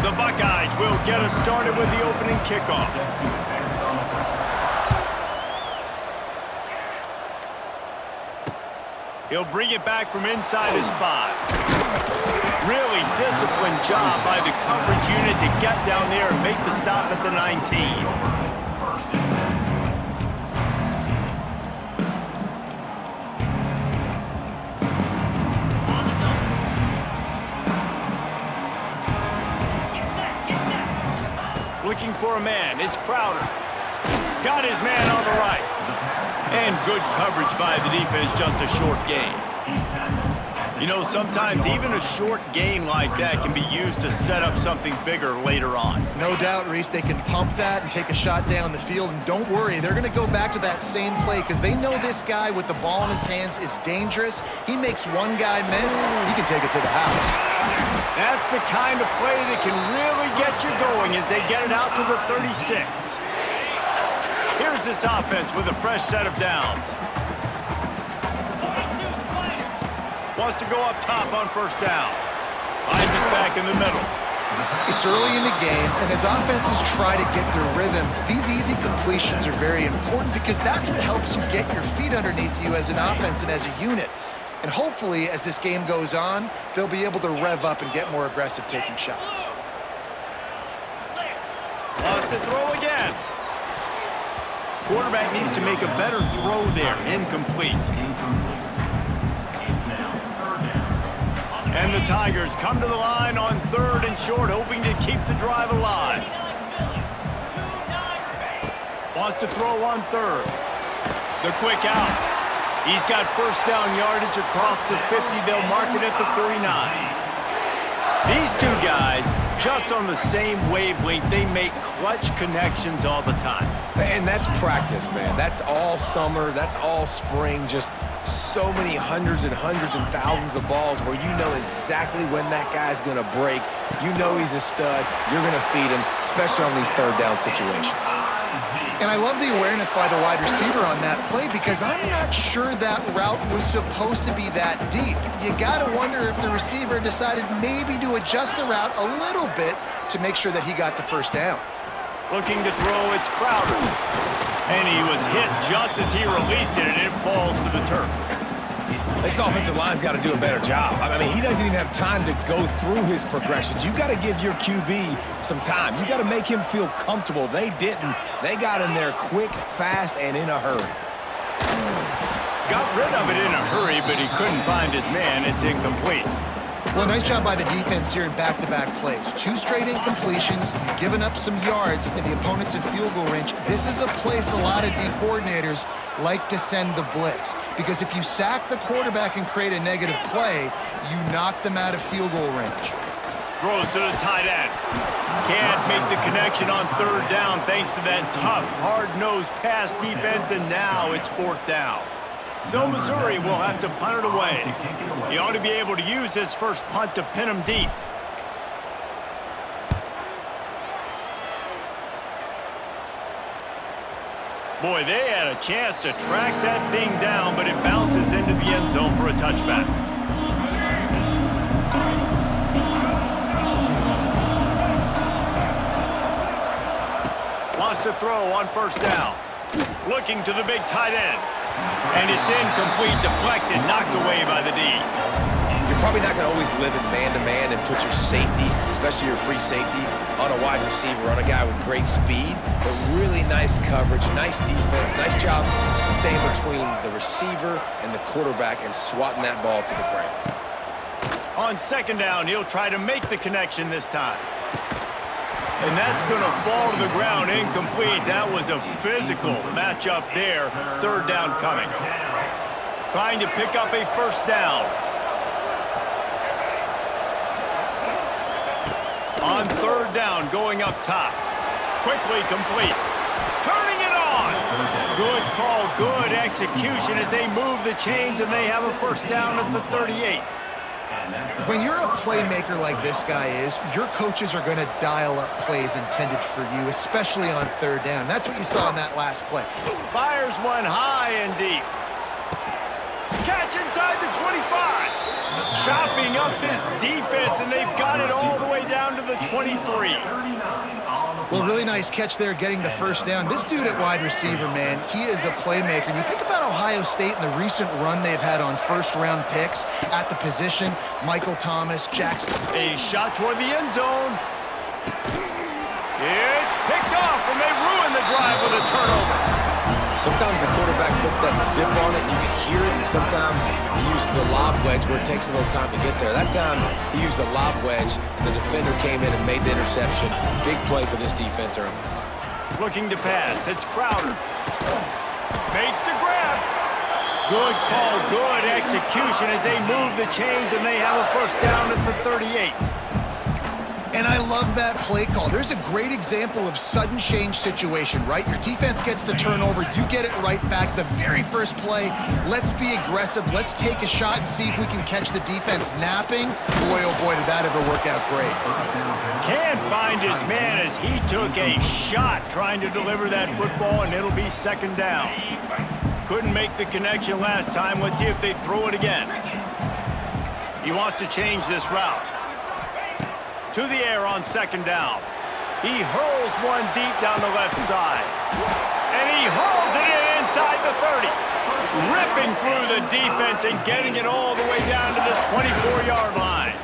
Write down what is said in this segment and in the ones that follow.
The Buckeyes will get us started with the opening kickoff. He'll bring it back from inside his 5. Really disciplined job by the coverage unit to get down there and make the stop at the 19. Looking for a man, it's Crowder. Got his man on the right. And good coverage by the defense, just a short gain. You know, sometimes even a short gain like that can be used to set up something bigger later on. No doubt, Reese, they can pump that and take a shot down the field. And don't worry, they're going to go back to that same play because they know this guy with the ball in his hands is dangerous. He makes one guy miss, he can take it to the house. That's the kind of play that can really get you going as they get it out to the 36. Here's this offense with a fresh set of downs. Wants to go up top on first down. Finds us back in the middle. It's early in the game, and as offenses try to get their rhythm, these easy completions are very important because that's what helps you get your feet underneath you as an offense and as a unit. And hopefully, as this game goes on, they'll be able to rev up and get more aggressive taking shots. Wants to throw again. Quarterback needs to make a better throw there. Incomplete. And the Tigers come to the line on 3rd and short, hoping to keep the drive alive. Wants to throw on 3rd. The quick out. He's got first down yardage across the 50. They'll mark it at the 49. These two guys, just on the same wavelength, they make clutch connections all the time. And that's practice, man. That's all summer. That's all spring. Just so many hundreds and thousands of balls where you know exactly when that guy's going to break. You know he's a stud. You're going to feed him, especially on these 3rd down situations. And I love the awareness by the wide receiver on that play because I'm not sure that route was supposed to be that deep. You got to wonder if the receiver decided maybe to adjust the route a little bit to make sure that he got the first down. Looking to throw, it's Crowder. And he was hit just as he released it, and it falls to the turf. This offensive line's got to do a better job. I mean, he doesn't even have time to go through his progressions. You got to give your QB some time. You got to make him feel comfortable. They didn't. They got in there quick, fast, and in a hurry. Got rid of it in a hurry, but he couldn't find his man. It's incomplete. Well, nice job by the defense here in back-to-back plays. 2 straight incompletions, giving up some yards, and the opponent's in field goal range. This is a place a lot of D coordinators like to send the blitz, because if you sack the quarterback and create a negative play, you knock them out of field goal range. Throws to the tight end. Can't make the connection on 3rd down thanks to that tough, hard-nosed pass defense, and now it's 4th down. So Missouri will have to punt it away. He ought to be able to use this first punt to pin him deep. Boy, they had a chance to track that thing down, but it bounces into the end zone for a touchback. Wants to throw on first down. Looking to the big tight end. And it's incomplete, deflected, knocked away by the D. You're probably not going to always live in man-to-man and put your safety, especially your free safety, on a wide receiver, on a guy with great speed, but really nice coverage, nice defense, nice job staying between the receiver and the quarterback and swatting that ball to the ground. On 2nd down, he'll try to make the connection this time. And that's going to fall to the ground, incomplete. That was a physical matchup there. 3rd down coming. Trying to pick up a first down. On 3rd down, going up top. Quickly complete. Turning it on. Good call, good execution as they move the chains, and they have a first down at the 38. When you're a playmaker like this guy is, your coaches are going to dial up plays intended for you, especially on 3rd down. That's what you saw in that last play. Fires one high and deep. Catch inside the 25. chopping up this defense, and they've got it all the way down to the 23. Well, really nice catch there getting the first down. This dude at wide receiver, man, he is a playmaker. And you think about Ohio State and the recent run they've had on first-round picks at the position, Michael Thomas, Jackson. A shot toward the end zone. It's picked off, and they ruin the drive with a turnover. Sometimes the quarterback puts that zip on it, and you can hear it, and sometimes he uses the lob wedge where it takes a little time to get there. That time, he used the lob wedge, and the defender came in and made the interception. Big play for this defense early. Looking to pass. It's Crowder. Makes the grab. Good call, good execution as they move the chains, and they have a first down at the 38. And I love that play call. There's a great example of sudden change situation, right? Your defense gets the turnover, you get it right back. The very first play, let's be aggressive. Let's take a shot and see if we can catch the defense napping. Boy, oh boy, did that ever work out great. Can't find his man as he took a shot trying to deliver that football, and it'll be second down. Couldn't make the connection last time. Let's see if they throw it again. He wants to change this route. To the air on second down. He hurls one deep down the left side. And he hurls it in inside the 30. Ripping through the defense and getting it all the way down to the 24-yard line.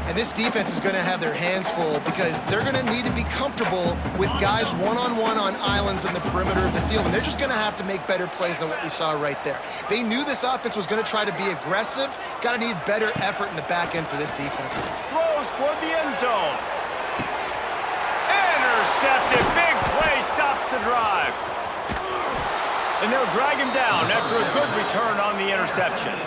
And this defense is going to have their hands full because they're going to need to be comfortable with guys one-on-one on islands in the perimeter of the field. And they're just going to have to make better plays than what we saw right there. They knew this offense was going to try to be aggressive. Got to need better effort in the back end for this defense. Throws toward the end zone. Intercepted. Big play stops the drive. And they'll drag him down after a good return on the interception.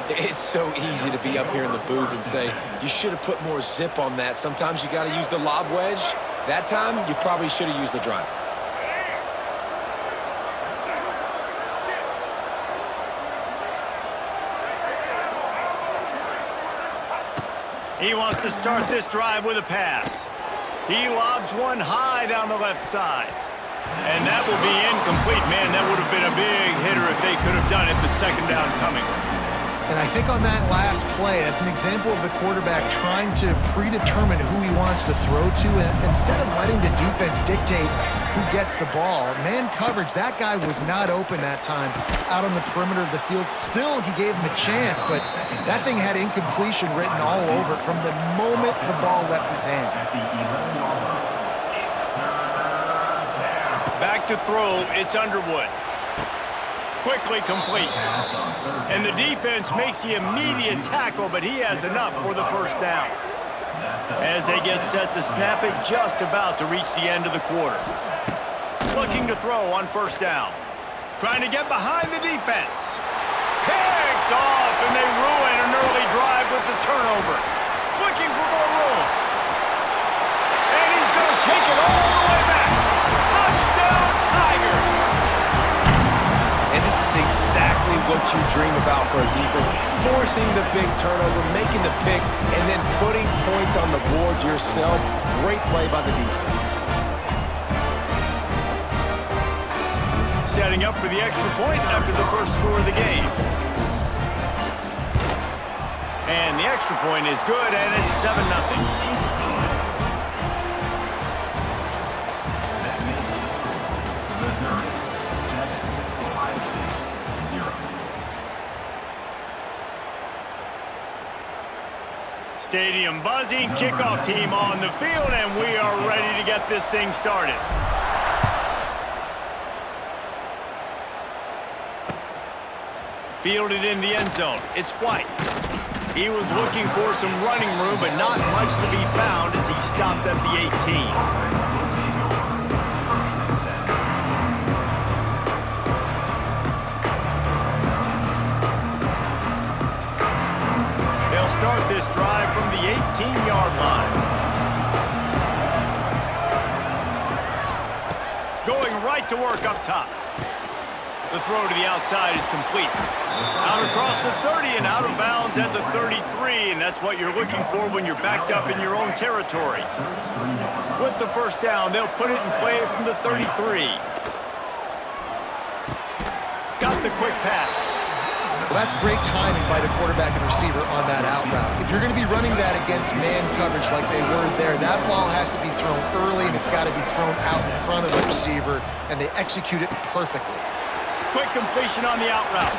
It's so easy to be up here in the booth and say, you should have put more zip on that. Sometimes you got to use the lob wedge. That time, you probably should have used the drive. He wants to start this drive with a pass. He lobs one high down the left side. And that will be incomplete. Man, that would have been a big hitter if they could have done it, but second down coming. And I think on that last play, that's an example of the quarterback trying to predetermine who he wants to throw to, and instead of letting the defense dictate who gets the ball. Man coverage, that guy was not open that time out on the perimeter of the field. Still, he gave him a chance, but that thing had incompletion written all over it from the moment the ball left his hand. Back to throw, it's Underwood. Quickly complete. And the defense makes the immediate tackle, but he has enough for the first down. As they get set to snap it, just about to reach the end of the quarter. Looking to throw on first down. Trying to get behind the defense. Picked off, and they ruin an early drive with the turnover. Looking for more room. And he's going to take it all the way back. Touchdown, Tigers! And this is exactly what you dream about for a defense. Forcing the big turnover, making the pick, and then putting points on the board yourself. Great play by the defense. Setting up for the extra point after the first score of the game. And the extra point is good, and it's 7-0. Stadium buzzing, kickoff team on the field, and we are ready to get this thing started. Fielded in the end zone. It's White. He was looking for some running room, but not much to be found as he stopped at the 18. Start this drive from the 18-yard line. Going right to work up top. The throw to the outside is complete. Out across the 30 and out of bounds at the 33, and that's what you're looking for when you're backed up in your own territory. With the first down, they'll put it in play from the 33. Got the quick pass. Well, that's great timing by the quarterback and receiver on that out route. If you're going to be running that against man coverage like they were there, that ball has to be thrown early, and it's got to be thrown out in front of the receiver, and they execute it perfectly. Quick completion on the out route.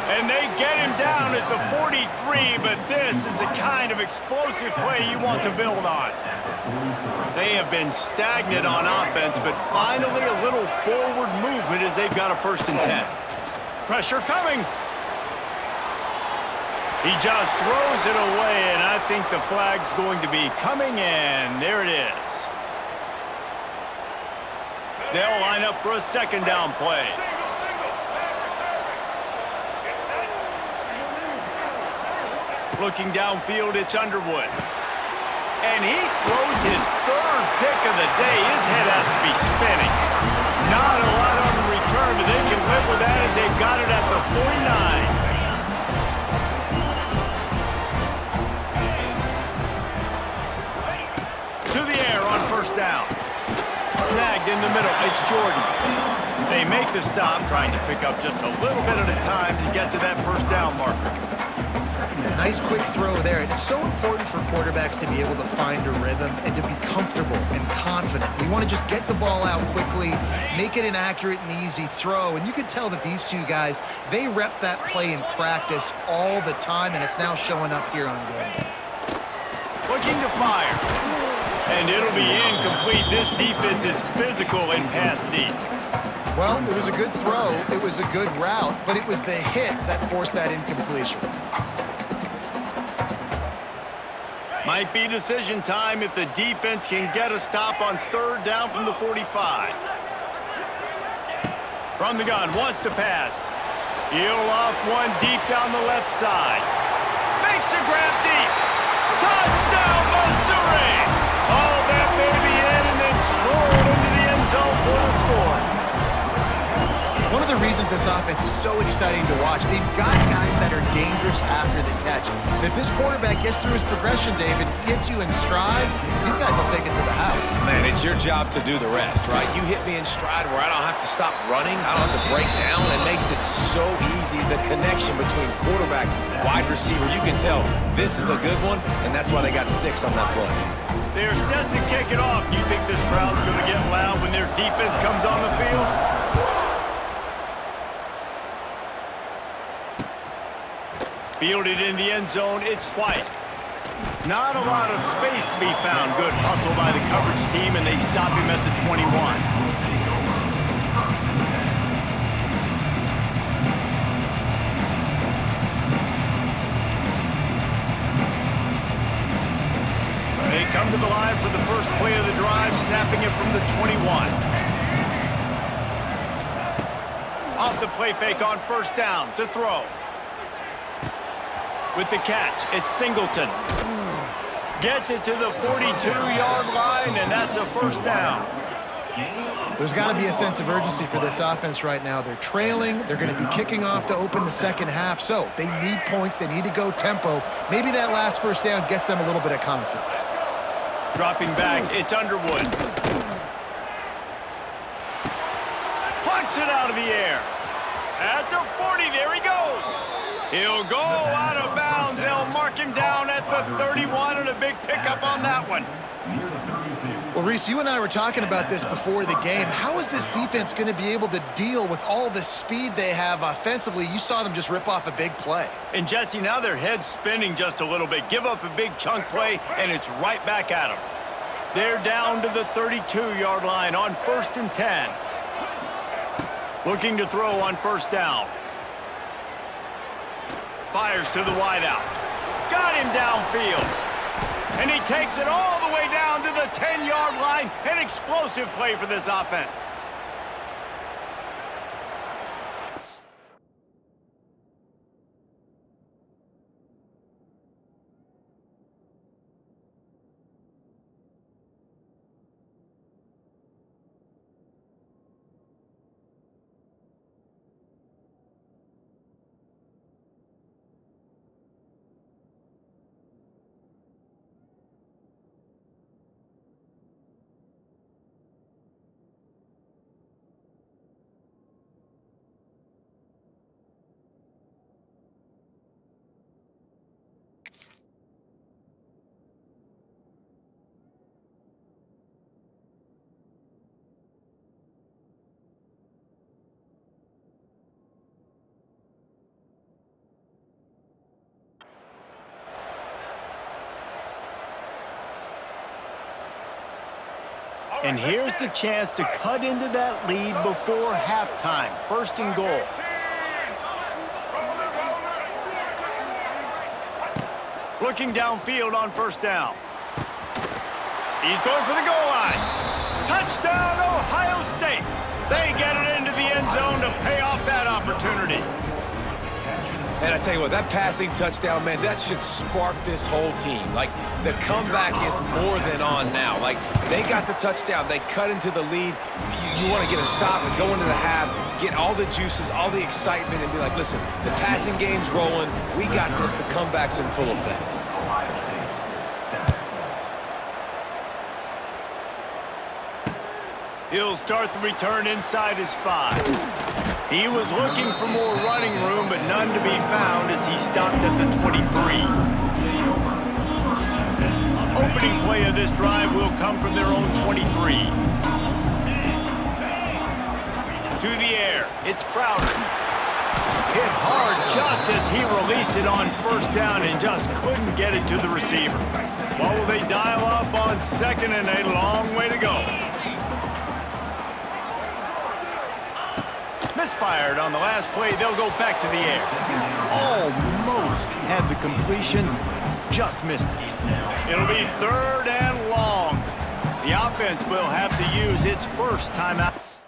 And they get him down at the 43, but this is the kind of explosive play you want to build on. They have been stagnant on offense, but finally a little forward movement as they've got a 1st and 10. Pressure coming. He just throws it away, and I think the flag's going to be coming in. There it is. They'll line up for a 2nd down play. Looking downfield, it's Underwood. And he throws his 3rd pick of the day. His head has to be spinning. Not a lot on the return, but they can live with that as they've got it at the 49. Down. Snagged in the middle. It's Jordan. They make the stop, trying to pick up just a little bit at a time to get to that 1st down marker. Nice quick throw there. And it's so important for quarterbacks to be able to find a rhythm and to be comfortable and confident. You want to just get the ball out quickly, make it an accurate and easy throw. And you can tell that these two guys, they rep that play in practice all the time, and it's now showing up here on game day. Looking to fire. And it'll be incomplete. This defense is physical and pass deep. Well, it was a good throw. It was a good route, but it was the hit that forced that incompletion. Might be decision time if the defense can get a stop on 3rd down from the 45. From the gun, wants to pass. He'll off one deep down the left side. Makes a grab deep. Touchdown, Missouri! Haul that baby in and then stroll into the end zone for the score. One of the reasons this offense is so exciting to watch, they've got guys that are dangerous after the catch. And if this quarterback gets through his progression, David, hits you in stride, these guys will take it to the house. Man, it's your job to do the rest, right? You hit me in stride where I don't have to stop running. I don't have to break down. It makes it so easy. The connection between quarterback, wide receiver, you can tell this is a good one, and that's why they got 6 on that play. They're set to kick it off. You think this crowd's going to get loud when their defense comes on the field? Fielded in the end zone, it's White. Not a lot of space to be found. Good hustle by the coverage team, and they stop him at the 21. They come to the line for the first play of the drive, snapping it from the 21. Off the play fake on 1st down to throw. With the catch, it's Singleton. Gets it to the 42-yard line, and that's a 1st down. There's got to be a sense of urgency for this offense right now. They're trailing. They're going to be kicking off to open the 2nd half. So they need points. They need to go tempo. Maybe that last 1st down gets them a little bit of confidence. Dropping back, it's Underwood. Punts it out of the air. At the 40, there he goes. He'll go out of bounds. They'll mark him down at the 31, and a big pickup on that one. Well, Reese, you and I were talking about this before the game. How is this defense going to be able to deal with all the speed they have offensively? You saw them just rip off a big play. And, Jesse, now their head's spinning just a little bit. Give up a big chunk play, and it's right back at them. They're down to the 32-yard line on 1st and 10. Looking to throw on 1st down. Fires to the wideout. Got him downfield. And he takes it all the way down to the 10-yard line. An explosive play for this offense. And here's the chance to cut into that lead before halftime. First and goal. Looking downfield on first down. He's going for the goal line. Touchdown, Ohio State. They get it into the end zone to pay off that opportunity. And I tell you what, that passing touchdown, man, that should spark this whole team. Like, the comeback is more than on now. Like, they got the touchdown. They cut into the lead. You want to get a stop and go into the half, get all the juices, all the excitement, and be like, listen, the passing game's rolling. We got this. The comeback's in full effect. He'll start the return inside his 5. He was looking for more running room, but none to be found as he stopped at the 23. Opening play of this drive will come from their own 23. To the air, it's Crowder. Hit hard just as he released it on first down and just couldn't get it to the receiver. What will they dial up on second and a long way to go? Misfired on the last play. They'll go back to the air. Almost had the completion, just missed it. It'll be third and long. The offense will have to use its first timeout.